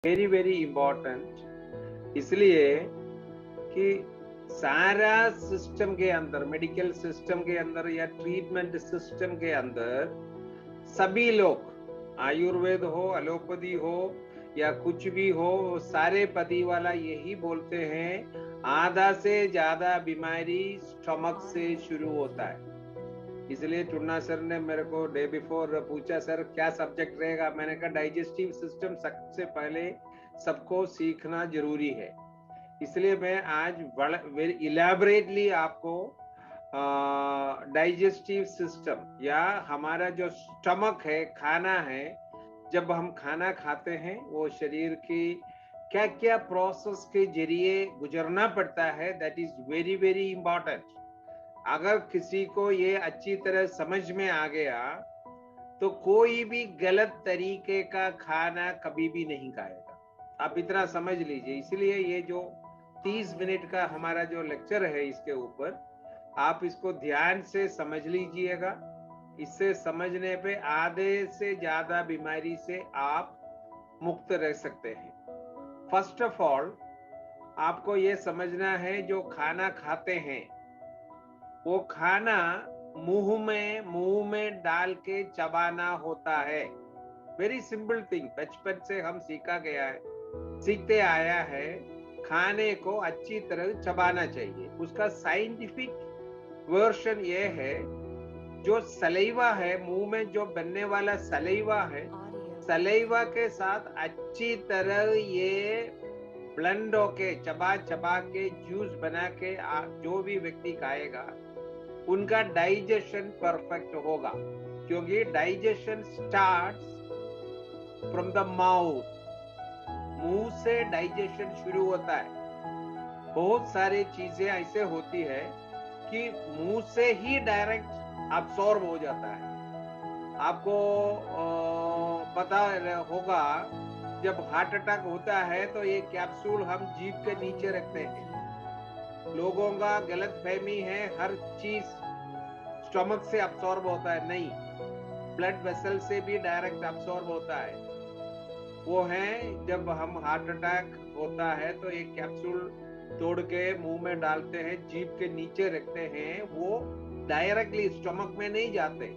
Very very important, इसलिए कि सारा सिस्टम के अंदर, मेडिकल सिस्टम के अंदर या ट्रीटमेंट सिस्टम के अंदर सभी लोग, आयुर्वेद हो, एलोपैथी हो या कुछ भी हो, सारे पति वाला यही बोलते हैं आधा से ज्यादा बीमारी स्टमक से शुरू होता है। इसलिए टुन्ना सर ने मेरे को डे बिफोर पूछा, सर क्या सब्जेक्ट रहेगा? मैंने कहा डाइजेस्टिव सिस्टम सबसे पहले सबको सीखना जरूरी है। इसलिए मैं आज वेरी इलेबोरेटली आपको डाइजेस्टिव सिस्टम या हमारा जो स्टमक है, खाना है, जब हम खाना खाते हैं वो शरीर की क्या क्या प्रोसेस के जरिए गुजरना पड़ता है, that is very very important. अगर किसी को ये अच्छी तरह समझ में आ गया तो कोई भी गलत तरीके का खाना कभी भी नहीं खाएगा। आप इतना समझ लीजिए। इसलिए ये जो 30 मिनट का हमारा जो लेक्चर है, इसके ऊपर आप इसको ध्यान से समझ लीजिएगा। इससे समझने पे आधे से ज्यादा बीमारी से आप मुक्त रह सकते हैं। फर्स्ट ऑफ ऑल आपको ये समझना है, जो खाना खाते हैं वो खाना मुंह में डाल के चबाना होता है। वेरी सिंपल थिंग, बचपन से हम सीखते आया है, खाने को अच्छी तरह चबाना चाहिए। उसका साइंटिफिक वर्शन ये है, जो सलाइवा है, मुंह में जो बनने वाला सलाइवा है, सलाइवा के साथ अच्छी तरह ये ब्लेंड होके, चबा चबा के जूस बना के जो भी व्यक्ति खाएगा उनका डाइजेशन परफेक्ट होगा। क्योंकि digestion starts from the mouth, मुंह से डाइजेशन शुरू होता है। बहुत सारी चीजें ऐसे होती है कि मुंह से ही डायरेक्ट अब्सॉर्ब हो जाता है। आपको पता होगा, जब हार्ट अटैक होता है तो ये कैप्सूल हम जीभ के नीचे रखते हैं। लोगों का गलत फहमी है हर चीज स्टमक से अब्सॉर्ब होता है, नहीं, ब्लड वेसल से भी डायरेक्ट अब्सॉर्ब होता है। वो है जब हम हार्ट अटैक होता है तो एक कैप्सूल तोड़ के मुंह में डालते हैं, जीभ के नीचे रखते हैं, वो डायरेक्टली स्टमक में नहीं जाते,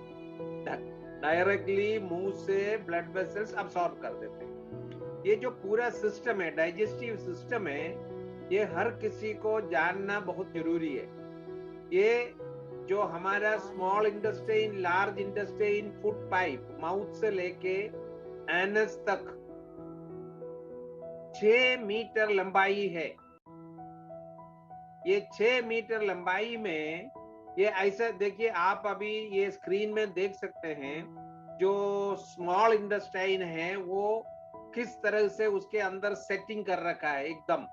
डायरेक्टली मुंह से ब्लड वेसल्स अब्सॉर्ब कर देते हैं। ये जो पूरा सिस्टम है, डाइजेस्टिव सिस्टम है, ये हर किसी को जानना बहुत जरूरी है। ये जो हमारा small intestine, large intestine, food pipe, mouth से लेके एनस तक 6 मीटर लंबाई है। ये 6 मीटर लंबाई में ये ऐसा देखिए, आप अभी ये स्क्रीन में देख सकते हैं, जो स्मॉल इंटेस्टाइन है वो किस तरह से उसके अंदर सेटिंग कर रखा है एकदम।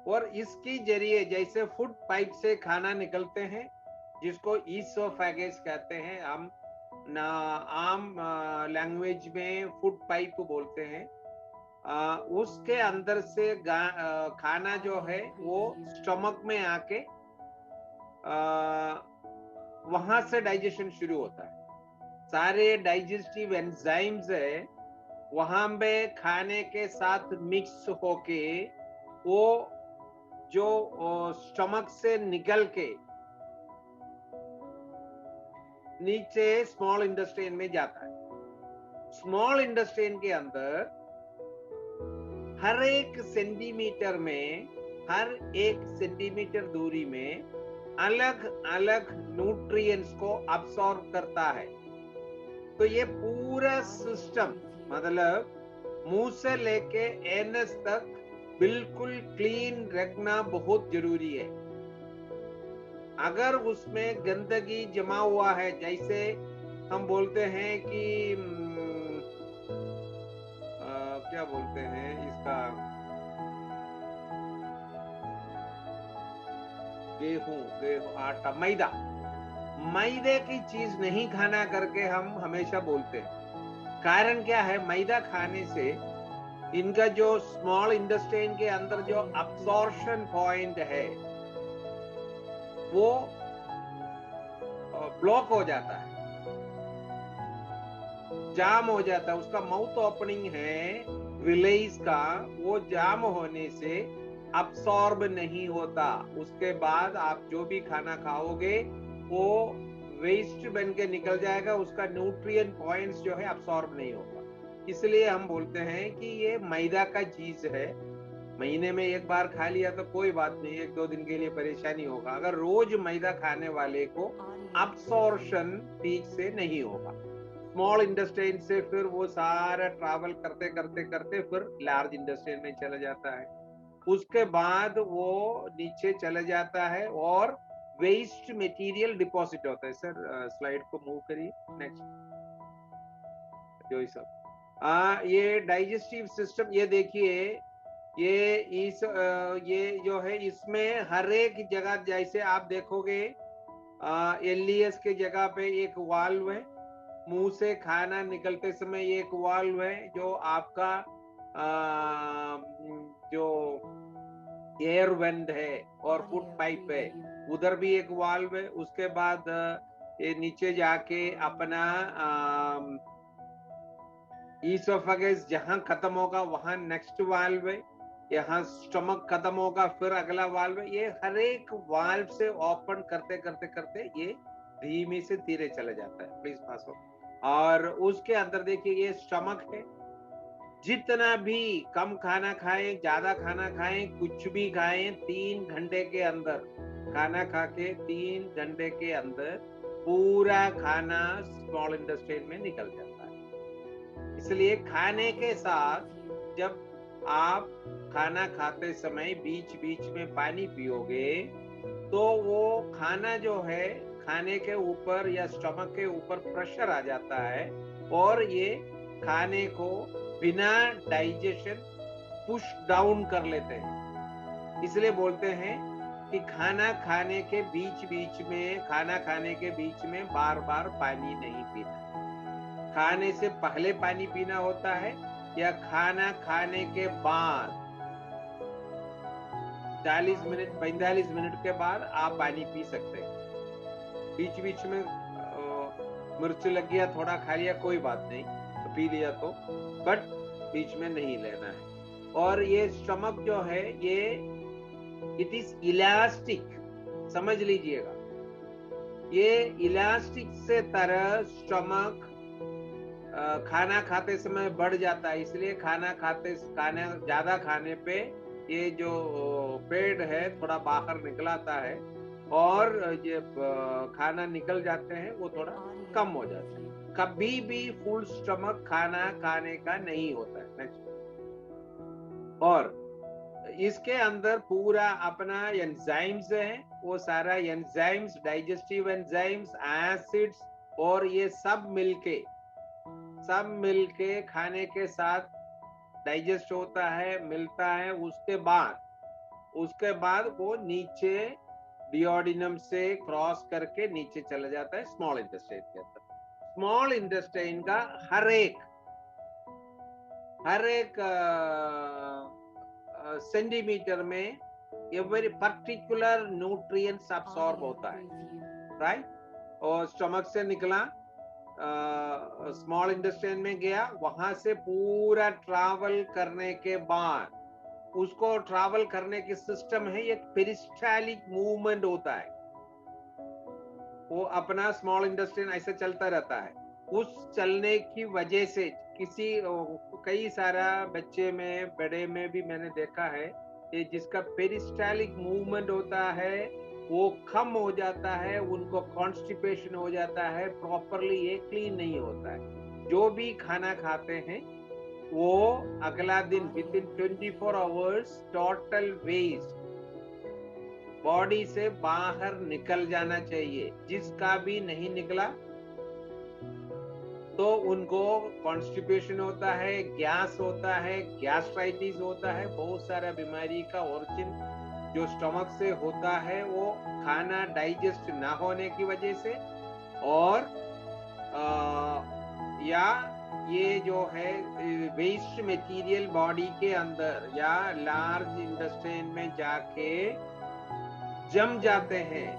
और इसकी जरिए जैसे फूड पाइप से खाना निकलते हैं, जिसको ईसोफेगस कहते हैं, हम ना आम लैंग्वेज में फूड पाइप बोलते हैं। उसके अंदर से खाना जो है वो स्टमक में आके वहां से डाइजेशन शुरू होता है। सारे डाइजेस्टिव एंजाइम्स है वहां पे खाने के साथ मिक्स होके वो जो स्टमक से निकल के नीचे स्मॉल इंटेस्टाइन में जाता है। स्मॉल इंटेस्टाइन के अंदर हर एक सेंटीमीटर में, हर एक सेंटीमीटर दूरी में अलग अलग न्यूट्रिएंट्स को अब्सॉर्ब करता है। तो ये पूरा सिस्टम, मतलब मुंह से लेके एनस तक बिल्कुल क्लीन रखना बहुत जरूरी है। अगर उसमें गंदगी जमा हुआ है, जैसे हम बोलते हैं कि क्या बोलते हैं इसका, गेहूं आटा, मैदा, मैदे की चीज नहीं खाना करके हम हमेशा बोलते हैं। कारण क्या है? मैदा खाने से इनका जो स्मॉल इंटेस्टाइन के अंदर जो अब्सॉर्प्शन पॉइंट है वो ब्लॉक हो जाता है। जाम हो जाता है, उसका माउथ ओपनिंग है विलेज का, वो जाम होने से अब्सॉर्ब नहीं होता। उसके बाद आप जो भी खाना खाओगे वो वेस्ट बन के निकल जाएगा, उसका न्यूट्रिएंट पॉइंट्स जो है अब्सॉर्ब नहीं होगा। इसलिए हम बोलते हैं कि ये मैदा का चीज है, महीने में एक बार खा लिया तो कोई बात नहीं, एक दो दिन के लिए परेशानी होगा। अगर रोज मैदा खाने वाले को अब्सॉर्प्शन ठीक से नहीं होगा, स्मॉल इंटेस्टाइन से फिर वो सारा ट्रैवल करते करते करते फिर लार्ज इंटेस्टाइन में चला जाता है, उसके बाद वो नीचे चला जाता है और वेस्ट मटेरियल डिपॉजिट होता है। सर स्लाइड को मूव करिए, नेक्स्ट जो सब ये डाइजेस्टिव सिस्टम, ये देखिए, ये जो है इसमें हर एक जगह, जैसे आप देखोगे एलईएस के जगह पे एक वाल्व है, मुंह से खाना निकलते समय एक वाल्व है, जो आपका जो एयर वेंट है और फूड पाइप है, उधर भी एक वाल्व है। उसके बाद ये नीचे जाके अपना ईसोफेगस जहां खत्म होगा वहां नेक्स्ट वाल्व है, यहाँ स्टमक खत्म होगा फिर अगला वाल्व है। ये हर एक वाल्व से ओपन करते करते करते ये धीमे से धीरे चला जाता है। प्लीज पास हो। और उसके अंदर देखिए ये स्टमक है, जितना भी कम खाना खाएं ज्यादा खाना खाएं कुछ भी खाएं, 3 घंटे के अंदर खाना खा के 3 घंटे के अंदर पूरा खाना स्मॉल इंटेस्टाइन में निकल जाता है। इसलिए खाने के साथ जब आप खाना खाते समय बीच बीच में पानी पियोगे तो वो खाना जो है खाने के ऊपर या स्टमक के ऊपर प्रेशर आ जाता है और ये खाने को बिना डाइजेशन पुश डाउन कर लेते हैं। इसलिए बोलते हैं कि खाना खाने के बीच में बार बार पानी नहीं पीना। खाने से पहले पानी पीना होता है या खाना खाने के बाद 40 मिनट 45 मिनट के बाद आप पानी पी सकते हैं। बीच बीच में मिर्च लग गया, थोड़ा खा लिया, कोई बात नहीं, तो पी लिया तो, बट बीच में नहीं लेना है। और ये स्टमक जो है ये इट इज इलास्टिक, समझ लीजिएगा, ये इलास्टिक से तरह स्टमक खाना खाते समय बढ़ जाता है। इसलिए खाना ज्यादा खाने पे ये जो पेट है थोड़ा बाहर निकलाता है और ये खाना निकल जाते हैं वो थोड़ा कम हो जाता है। कभी भी फुल स्टमक खाना खाने का नहीं होता है। नेक्स्ट। और इसके अंदर पूरा अपना एंजाइम्स है, वो सारा एंजाइम्स, डाइजेस्टिव एंजाइम्स, एसिड्स और ये सब मिलके खाने के साथ डाइजेस्ट होता है, मिलता है। उसके बाद वो नीचे डिओडिनम से क्रॉस करके नीचे चला जाता है स्मॉल इंटेस्टाइन के अंदर। स्मॉल इंटेस्टाइन का हर एक सेंटीमीटर में एवरी पर्टिकुलर न्यूट्रिएंट्स अब्सॉर्ब होता है, राइट। और स्टमक से निकला, स्मॉल इंटेस्टाइन में गया, वहां से पूरा ट्रैवल करने के बाद उसको ट्रैवल करने की सिस्टम है, एक पेरिस्टालिक मूवमेंट होता है, वो अपना स्मॉल इंटेस्टाइन ऐसे चलता रहता है। उस चलने की वजह से कई सारा बच्चे में बड़े में भी मैंने देखा है कि जिसका पेरिस्टालिक मूवमेंट होता है वो कम हो जाता है, उनको कॉन्स्टिपेशन हो जाता है, प्रॉपरली ये क्लीन नहीं होता है। जो भी खाना खाते हैं वो अगला दिन within 24 hours total waste body से बाहर निकल जाना चाहिए। जिसका भी नहीं निकला तो उनको कॉन्स्टिपेशन होता है, गैस होता है, गैस्ट्राइटिस होता है, बहुत सारा बीमारी का ओरिजिन जो स्टमक से होता है वो खाना डाइजेस्ट ना होने की वजह से, और या ये जो है वेस्ट मटेरियल बॉडी के अंदर या लार्ज इंटेस्टाइन में जाके जम जाते हैं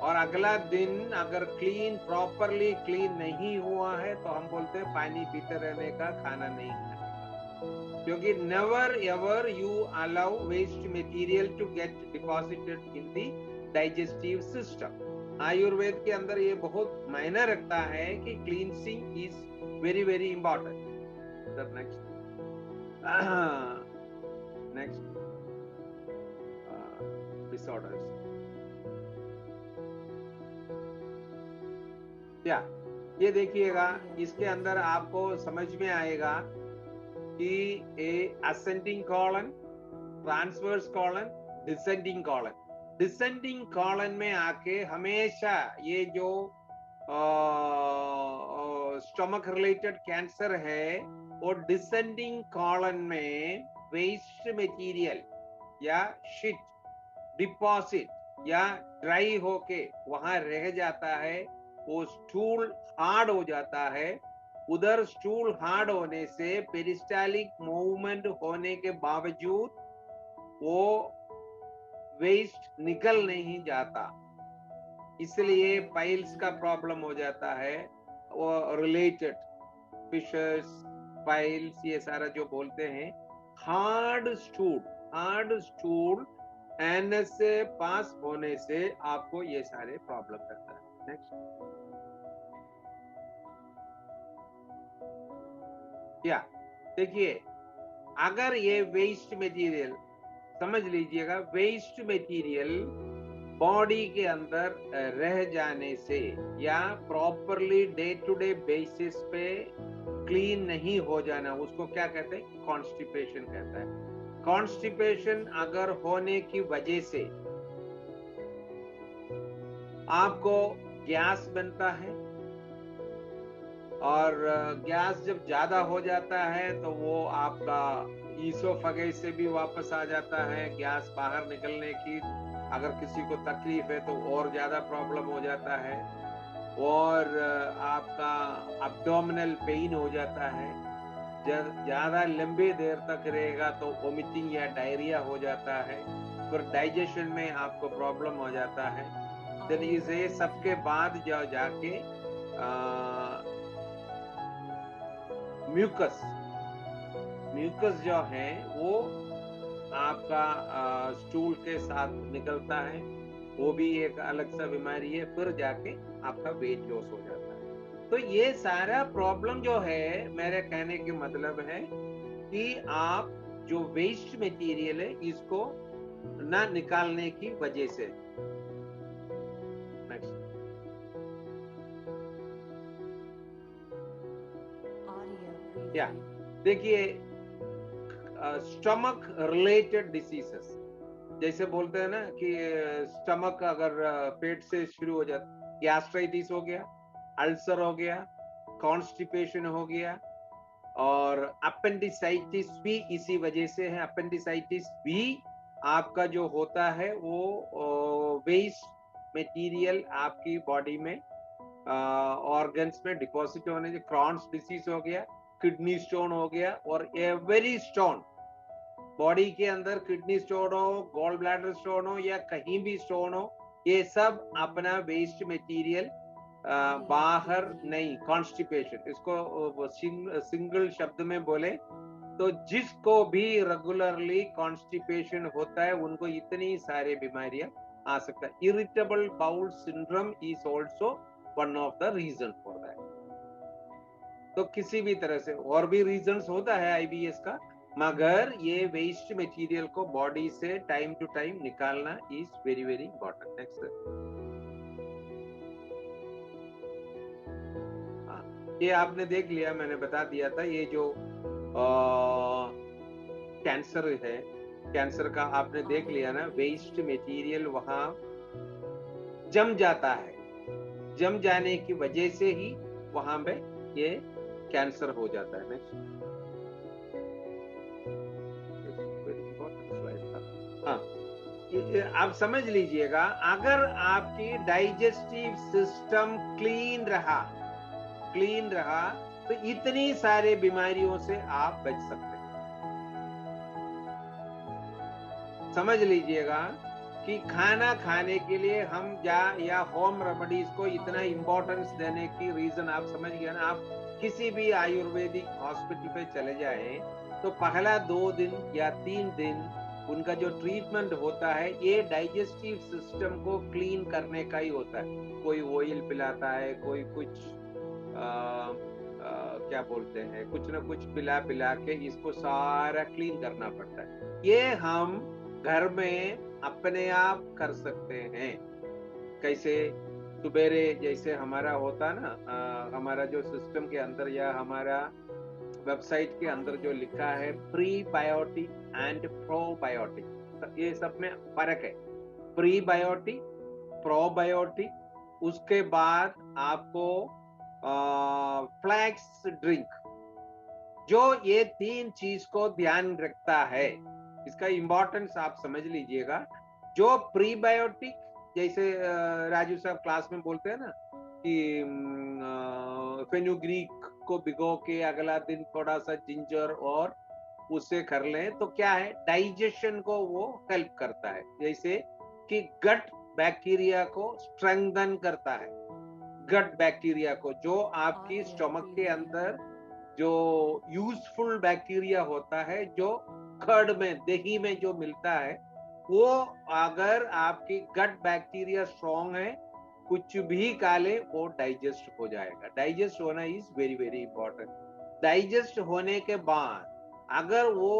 और अगला दिन अगर क्लीन प्रॉपरली क्लीन नहीं हुआ है तो हम बोलते हैं पानी पीते रहने का, खाना नहीं खाने का। क्योंकि never ever you allow waste material to get deposited in the digestive system. Ayurveda के अंदर ये बहुत मायने रखता है कि cleansing is very very important. Next disorders. क्या ये देखिएगा, इसके अंदर आपको समझ में आएगा कि a ascending colon, transverse colon, descending colon. Descending colon में आके हमेशा ये जो स्टमक रिलेटेड कैंसर है वो डिसेंडिंग कॉलन में वेस्ट मटेरियल या शिट डिपॉजिट या ड्राई होके वहां रह जाता है, वो स्टूल हार्ड हो जाता है। उधर स्टूल हार्ड होने से पेरिस्टालिक मूवमेंट होने के बावजूद वो वेस्ट निकल नहीं जाता, इसलिए पाइल्स का प्रॉब्लम हो जाता है। वो रिलेटेड फिशर्स, पाइल्स, ये सारा जो बोलते हैं, हार्ड स्टूल एनएस से पास होने से आपको ये सारे प्रॉब्लम करता है। नेक्स्ट। क्या देखिए, अगर ये वेस्ट मटेरियल समझ लीजिएगा, वेस्ट मटेरियल बॉडी के अंदर रह जाने से या properly day to day basis पे क्लीन नहीं हो जाना, उसको क्या कहते हैं? कॉन्स्टिपेशन कहता है। कॉन्स्टिपेशन अगर होने की वजह से आपको गैस बनता है, और गैस जब ज्यादा हो जाता है तो वो आपका ईसोफेगस से भी वापस आ जाता है। गैस बाहर निकलने की अगर किसी को तकलीफ है तो और ज्यादा प्रॉब्लम हो जाता है, और आपका अब्डोमिनल पेन हो जाता है। ज्यादा लंबे देर तक रहेगा तो वोमिटिंग या डायरिया हो जाता है, फिर डाइजेशन में आपको प्रॉब्लम हो जाता है। फिर इसे सबके बाद जाके म्यूकस जो है वो आपका स्टूल के साथ निकलता है, वो भी एक अलग सा बीमारी है। फिर जाके आपका वेट लॉस हो जाता है। तो ये सारा प्रॉब्लम जो है, मेरे कहने के मतलब है कि आप जो वेस्ट मटेरियल है इसको ना निकालने की वजह से। या देखिए, स्टमक रिलेटेड डिसीजेस, जैसे बोलते हैं ना कि स्टमक अगर पेट से शुरू हो जाता, गैस्ट्राइटिस हो गया, अल्सर हो गया, कॉन्स्टिपेशन हो गया, और अपेंडिसाइटिस भी इसी वजह से है। अपेंडिसाइटिस भी आपका जो होता है वो वेस्ट मटेरियल आपकी बॉडी में ऑर्गन्स में डिपॉजिट होने से। क्रॉन्स डिसीज हो गया, किडनी स्टोन हो गया, और एवरी स्टोन बॉडी के अंदर, किडनी स्टोन हो, गॉल ब्लैडर स्टोन हो या कहीं भी स्टोन हो, ये सब अपना वेस्ट मटेरियल बाहर नहीं, कॉन्स्टिपेशन, इसको सिंगल शब्द में बोले तो जिसको भी रेगुलरली कॉन्स्टिपेशन होता है उनको इतनी सारे बीमारियां आ सकता है। Irritable bowel syndrome is also one of the reason for that. तो किसी भी तरह से और भी रीजंस होता है आईबीएस का, मगर ये वेस्ट मटेरियल को बॉडी से टाइम टू टाइम निकालना is very very important. Next. ये आपने देख लिया, मैंने बता दिया था, ये जो कैंसर है, कैंसर का आपने देख लिया ना, वेस्ट मटेरियल वहां जम जाता है, जम जाने की वजह से ही वहां पे ये कैंसर हो जाता है। नेक्स्ट। हाँ, आप समझ लीजिएगा, अगर आपकी डाइजेस्टिव सिस्टम क्लीन रहा तो इतनी सारे बीमारियों से आप बच सकते हैं। समझ लीजिएगा, कि खाना खाने के लिए हम या होम रेमेडीज को इतना इम्पोर्टेंस देने की रीजन आप समझ गए ना। आप किसी भी आयुर्वेदिक हॉस्पिटल पे चले जाएं तो पहला 2 दिन या 3 दिन उनका जो ट्रीटमेंट होता है ये डाइजेस्टिव सिस्टम को क्लीन करने का ही होता है। कोई ऑयल पिलाता है, कोई कुछ क्या बोलते हैं, कुछ ना कुछ पिला पिला के इसको सारा क्लीन करना पड़ता है। ये हम घर में अपने आप कर सकते हैं। कैसे? सुबेरे जैसे हमारा होता ना, हमारा जो सिस्टम के अंदर या हमारा वेबसाइट के अंदर जो लिखा है प्रीबायोटिक एंड प्रोबायोटिक, ये सब में फर्क है। प्रीबायोटिक, प्रोबायोटिक, उसके बाद आपको फ्लैक्स ड्रिंक, जो ये 3 चीज को ध्यान रखता है। इसका इंपॉर्टेंस आप समझ लीजिएगा। जो प्रीबायोटिक, जैसे राजू साहब क्लास में बोलते हैं ना कि फेनुग्रीक को भिगो के अगला दिन थोड़ा सा जिंजर और उससे कर लें तो क्या है, डाइजेशन को वो हेल्प करता है। जैसे कि गट बैक्टीरिया को स्ट्रेंथन करता है। गट बैक्टीरिया को, जो आपकी स्टमक के अंदर जो यूजफुल बैक्टीरिया होता है, जो कर्ड में, दही में जो मिलता है, वो अगर आपकी गट बैक्टीरिया स्ट्रॉन्ग है, कुछ भी खा ले वो डाइजेस्ट हो जाएगा। डाइजेस्ट होना is very very important. Digest होने के बाद अगर वो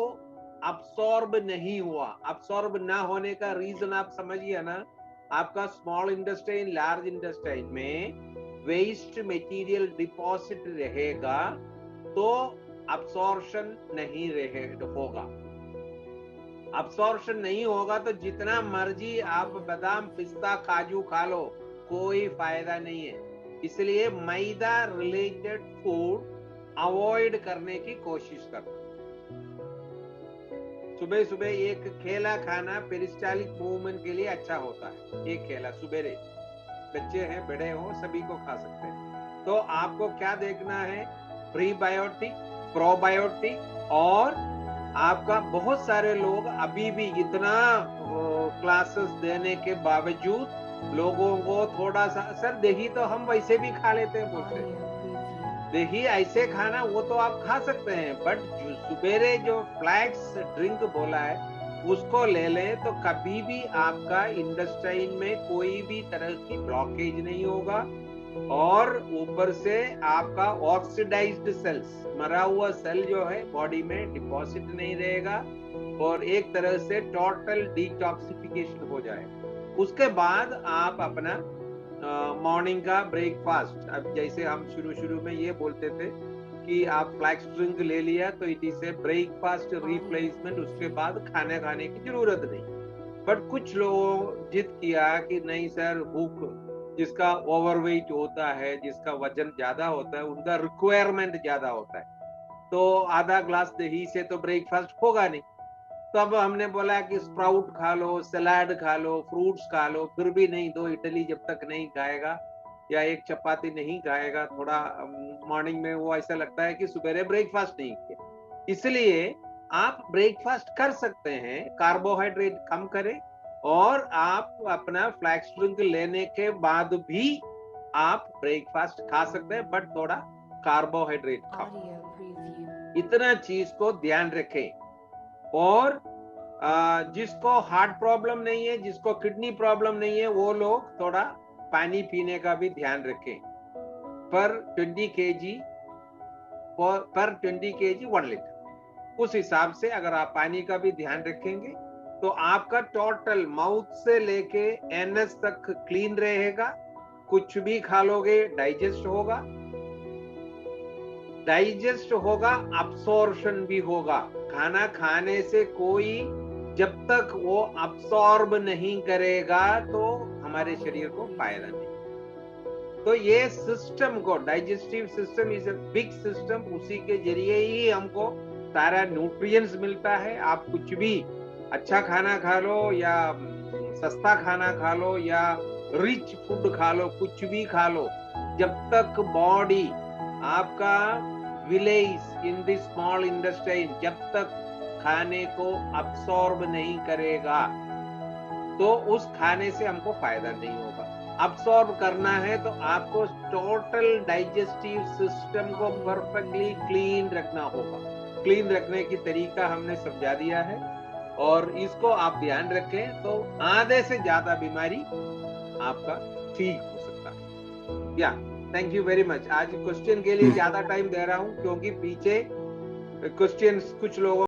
अब्सॉर्ब नहीं हुआ, अब्सॉर्ब ना होने का रीजन आप समझिए ना, आपका स्मॉल इंटेस्टाइन, लार्ज इंटेस्टाइन में वेस्ट मटेरियल डिपॉजिट रहेगा तो अब्सॉर्प्शन नहीं होगा। अब्सॉर्प्शन नहीं होगा तो जितना मर्जी आप बादाम, पिस्ता, काजू खा लो, कोई फायदा नहीं है। इसलिए मैदा रिलेटेड फूड अवॉइड करने की कोशिश करो। सुबह सुबह एक केला खाना पेरिस्टालिक मूवमेंट के लिए अच्छा होता है। एक केला सुबेरे, बच्चे हैं, बड़े हो, सभी को खा सकते हैं। तो आपको क्या देखना है, प्रीबायोटिक, प्रोबायोटिक, और आपका बहुत सारे लोग अभी भी इतना क्लासेस देने के बावजूद लोगों को थोड़ा सा, सर दही तो हम वैसे भी खा लेते हैं, बोलते हैं दही ऐसे खाना, वो तो आप खा सकते हैं, बट जो सुबेरे जो फ्लैक्स ड्रिंक बोला है उसको ले लें तो कभी भी आपका इंटेस्टाइन में कोई भी तरह की ब्लॉकेज नहीं होगा। और ऊपर से आपका ऑक्सीडाइज्ड सेल्स, मरा हुआ सेल जो है बॉडी में डिपॉजिट नहीं रहेगा और एक तरह से टोटल डिटॉक्सिफिकेशन हो जाएगा। उसके बाद आप अपना मॉर्निंग का ब्रेकफास्ट, अब जैसे हम शुरू में ये बोलते थे कि आप फ्लैक्स ड्रिंक ले लिया तो it is a breakfast replacement, उसके बाद खाना खाने की जरूरत नहीं। बट कुछ लोगों जिद किया कि नहीं सर, भूख, जिसका ओवरवेट होता है, जिसका वजन ज्यादा होता है, उनका रिक्वायरमेंट ज्यादा होता है, तो आधा ग्लास दही से तो ब्रेकफास्ट होगा नहीं। तब हमने बोला कि स्प्राउट खा लो, सलाद खा लो, फ्रूट्स खा लो, फिर भी नहीं, 2 इडली जब तक नहीं खाएगा या 1 चपाती नहीं खाएगा, थोड़ा मॉर्निंग में वो ऐसा लगता है कि सुबह ब्रेकफास्ट नहीं किया। इसलिए आप ब्रेकफास्ट कर सकते हैं, कार्बोहाइड्रेट कम करें, और आप अपना फ्लैक्स ड्रिंक लेने के बाद भी आप ब्रेकफास्ट खा सकते हैं, बट थोड़ा कार्बोहाइड्रेट खाओ। इतना चीज को ध्यान रखें। और जिसको हार्ट प्रॉब्लम नहीं है, जिसको किडनी प्रॉब्लम नहीं है, वो लोग थोड़ा पानी पीने का भी ध्यान रखें। पर 20 kg 1 लीटर, उस हिसाब से अगर आप पानी का भी ध्यान रखेंगे तो आपका टोटल माउथ से लेके एनएस तक क्लीन रहेगा। कुछ भी खा लोगे डाइजेस्ट होगा, अब्सॉर्प्शन भी होगा। खाना खाने से कोई जब तक वो अब्सॉर्ब नहीं करेगा तो हमारे शरीर को फायदा नहीं। तो ये सिस्टम को, digestive system is a big system, उसी के जरिए ही हमको सारा न्यूट्रिएंट्स मिलता है। आप कुछ भी अच्छा खाना खा लो या सस्ता खाना खा लो या रिच फूड खा लो, कुछ भी खा लो, जब तक बॉडी आपका village in the small intestine, जब तक खाने को अब्सॉर्ब नहीं करेगा तो उस खाने से हमको फायदा नहीं होगा। अब्सॉर्ब करना है तो आपको टोटल डाइजेस्टिव सिस्टम को परफेक्टली क्लीन रखना होगा। क्लीन रखने की तरीका हमने समझा दिया है और इसको आप ध्यान रखें तो आधे से ज्यादा बीमारी आपका ठीक हो सकता है। या थैंक यू वेरी मच। आज क्वेश्चन के लिए ज्यादा टाइम दे रहा हूं क्योंकि पीछे क्वेश्चन कुछ लोगों